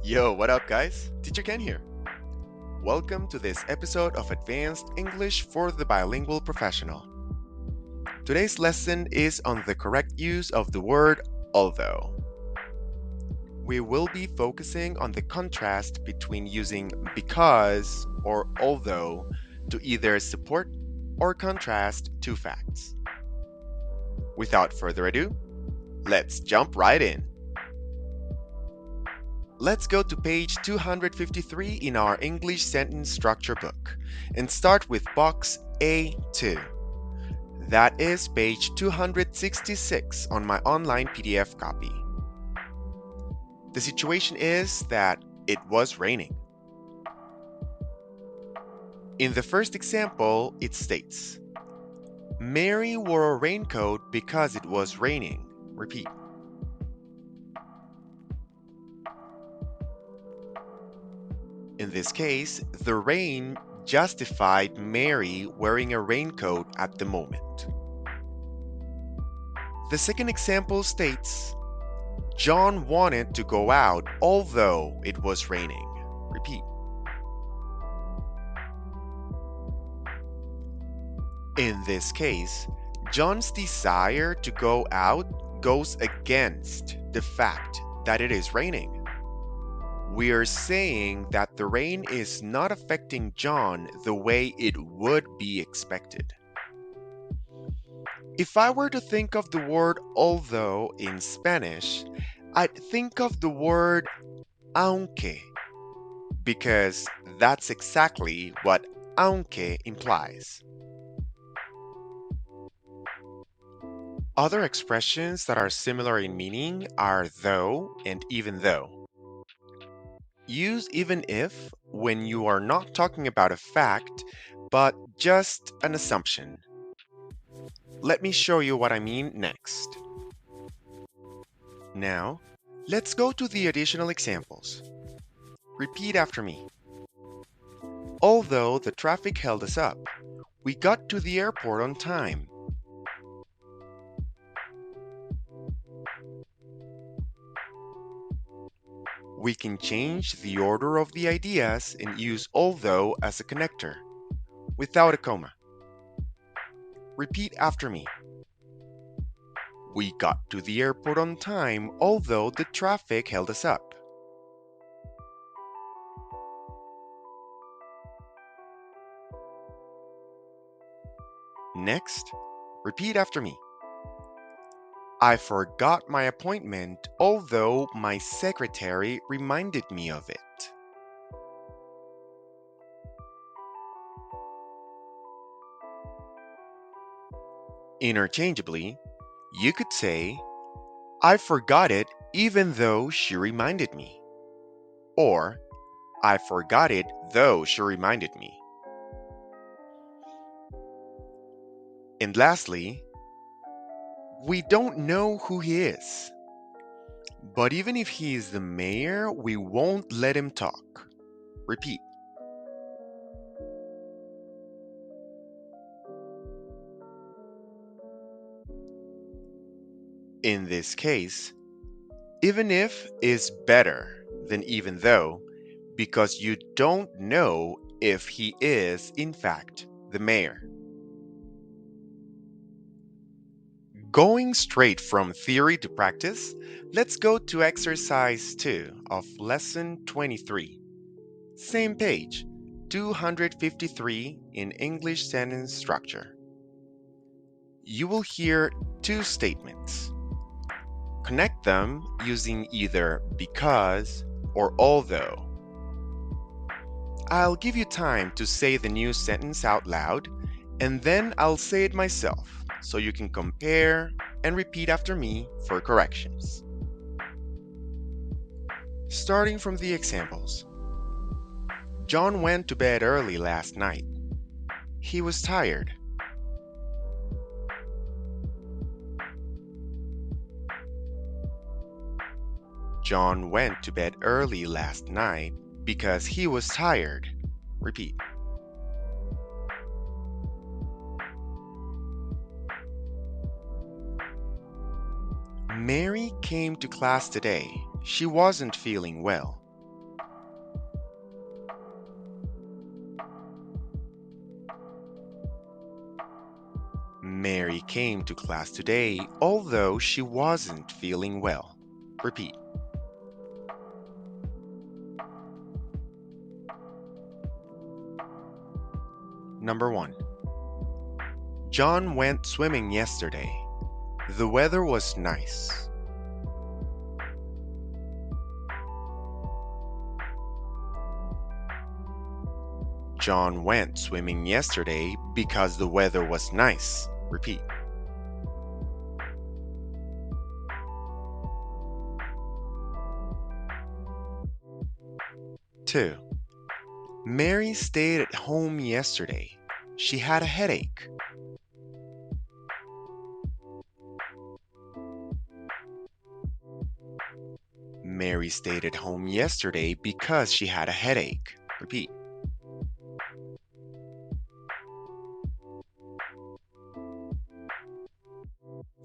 Yo, what up, guys? Teacher Ken here. Welcome to this episode of Advanced English for the Bilingual Professional. Today's lesson is on the correct use of the word although. We will be focusing on the contrast between using because or although to either support or contrast two facts. Without further ado, let's jump right in. Let's go to page 253 in our English sentence structure book and start with box A2. That is page 266 on my online PDF copy. The situation is that it was raining. In the first example, it states, Mary wore a raincoat because it was raining. Repeat. In this case, the rain justified Mary wearing a raincoat at the moment. The second example states, John wanted to go out although it was raining. Repeat. In this case, John's desire to go out goes against the fact that it is raining. We are saying that the rain is not affecting John the way it would be expected. If I were to think of the word although in Spanish, I'd think of the word aunque, because that's exactly what aunque implies. Other expressions that are similar in meaning are though and even though. Use even if when you are not talking about a fact, but just an assumption. Let me show you what I mean next. Now, let's go to the additional examples. Repeat after me. Although the traffic held us up, we got to the airport on time. We can change the order of the ideas and use although as a connector, without a comma. Repeat after me. We got to the airport on time, although the traffic held us up. Next, repeat after me. I forgot my appointment, although my secretary reminded me of it. Interchangeably, you could say, I forgot it even though she reminded me. Or, I forgot it though she reminded me. And lastly, we don't know who he is. But even if he is the mayor, we won't let him talk. Repeat. In this case, even if is better than even though because you don't know if he is, in fact, the mayor. Going straight from theory to practice, let's go to exercise 2 of lesson 23. Same page, 253 in English sentence structure. You will hear two statements. Connect them using either because or although. I'll give you time to say the new sentence out loud, and then I'll say it myself so you can compare and repeat after me for corrections. Starting from the examples. John went to bed early last night. He was tired. John went to bed early last night because he was tired. Repeat. Mary came to class today. She wasn't feeling well. came to class today, although she wasn't feeling well. Repeat. Number 1. John went swimming yesterday. The weather was nice. John went swimming yesterday because the weather was nice. Repeat. Two. Mary stayed at home yesterday. She had a headache. Mary stayed at home yesterday because she had a headache. Repeat.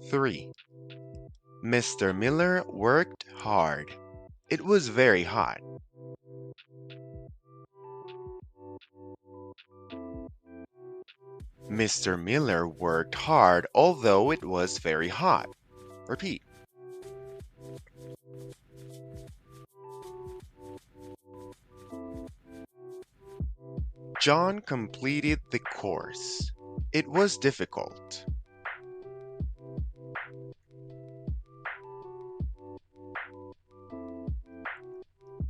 Three. Mr. Miller worked hard. It was very hot. Mr. Miller worked hard although it was very hot. Repeat. John completed the course. It was difficult.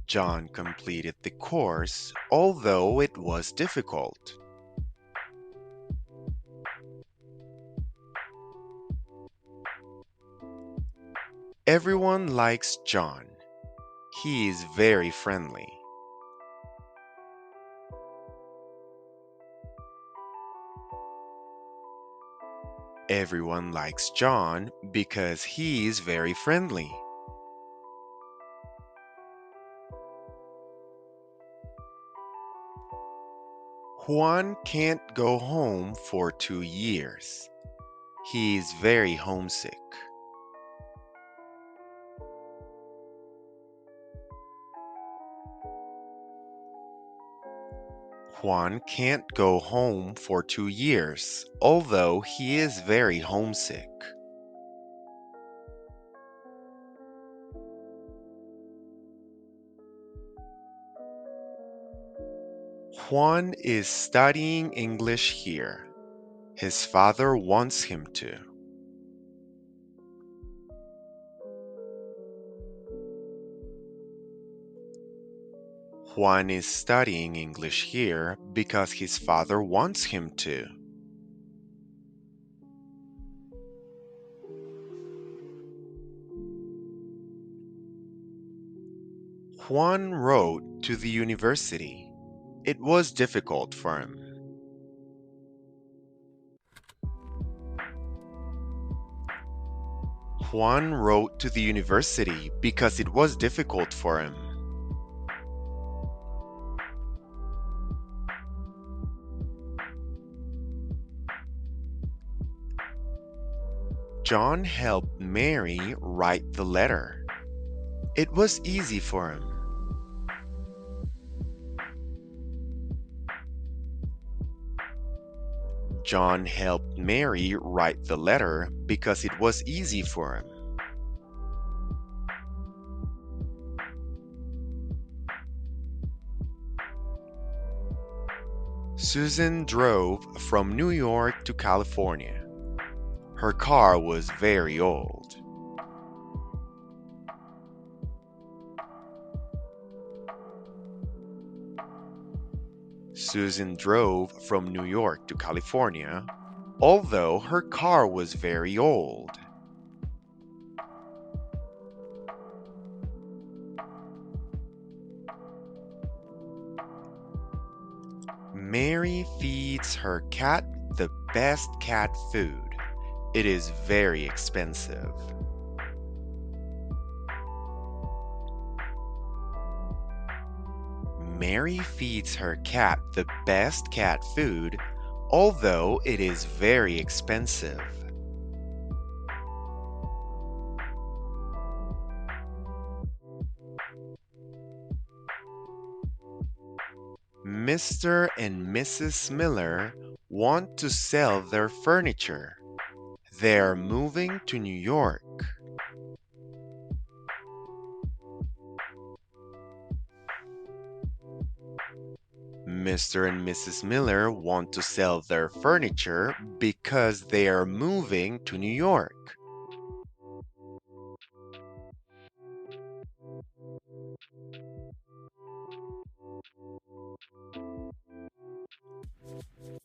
John completed the course although it was difficult. Everyone likes John. He is very friendly. Everyone likes John because he is very friendly. Juan can't go home for 2 years. He is very homesick. Juan can't go home for 2 years, although he is very homesick. Juan is studying English here. His father wants him to. Juan is studying English here because his father wants him to. Juan wrote to the university. It was difficult for him. Juan wrote to the university because it was difficult for him. John helped Mary write the letter. It was easy for him. John helped Mary write the letter because it was easy for him. Susan drove from New York to California. Her car was very old. Susan drove from New York to California, although her car was very old. Mary feeds her cat the best cat food. It is very expensive. Mary feeds her cat the best cat food, although it is very expensive. Mr. and Mrs. Miller want to sell their furniture. They're moving to New York. Mr. and Mrs. Miller want to sell their furniture because they are moving to New York.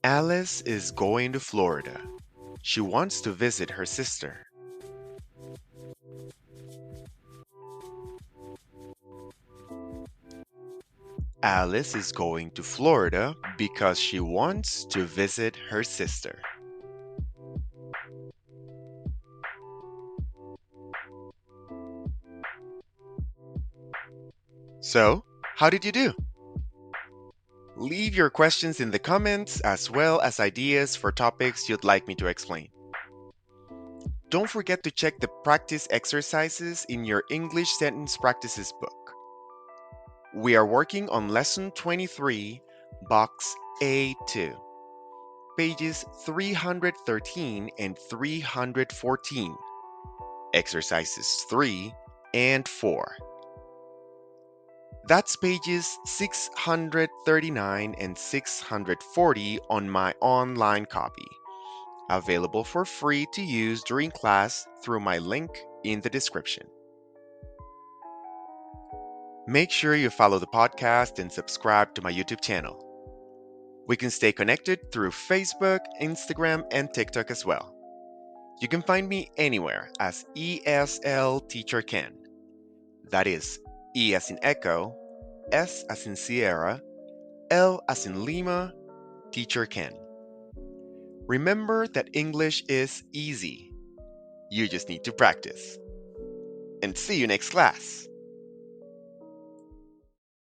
Alice is going to Florida. She wants to visit her sister. Alice is going to Florida because she wants to visit her sister. So, how did you do? Leave your questions in the comments as well as ideas for topics you'd like me to explain. Don't forget to check the practice exercises in your English sentence practices book. We are working on lesson 23, box A2, pages 313 and 314, exercises 3 and 4. That's pages 639 and 640 on my online copy, available for free to use during class through my link in the description. Make sure you follow the podcast and subscribe to my YouTube channel. We can stay connected through Facebook, Instagram, and TikTok as well. You can find me anywhere as ESL Teacher Kenn. That is E as in Echo, S as in Sierra, L as in Lima, Teacher Kenn. Remember that English is easy. You just need to practice. And see you next class.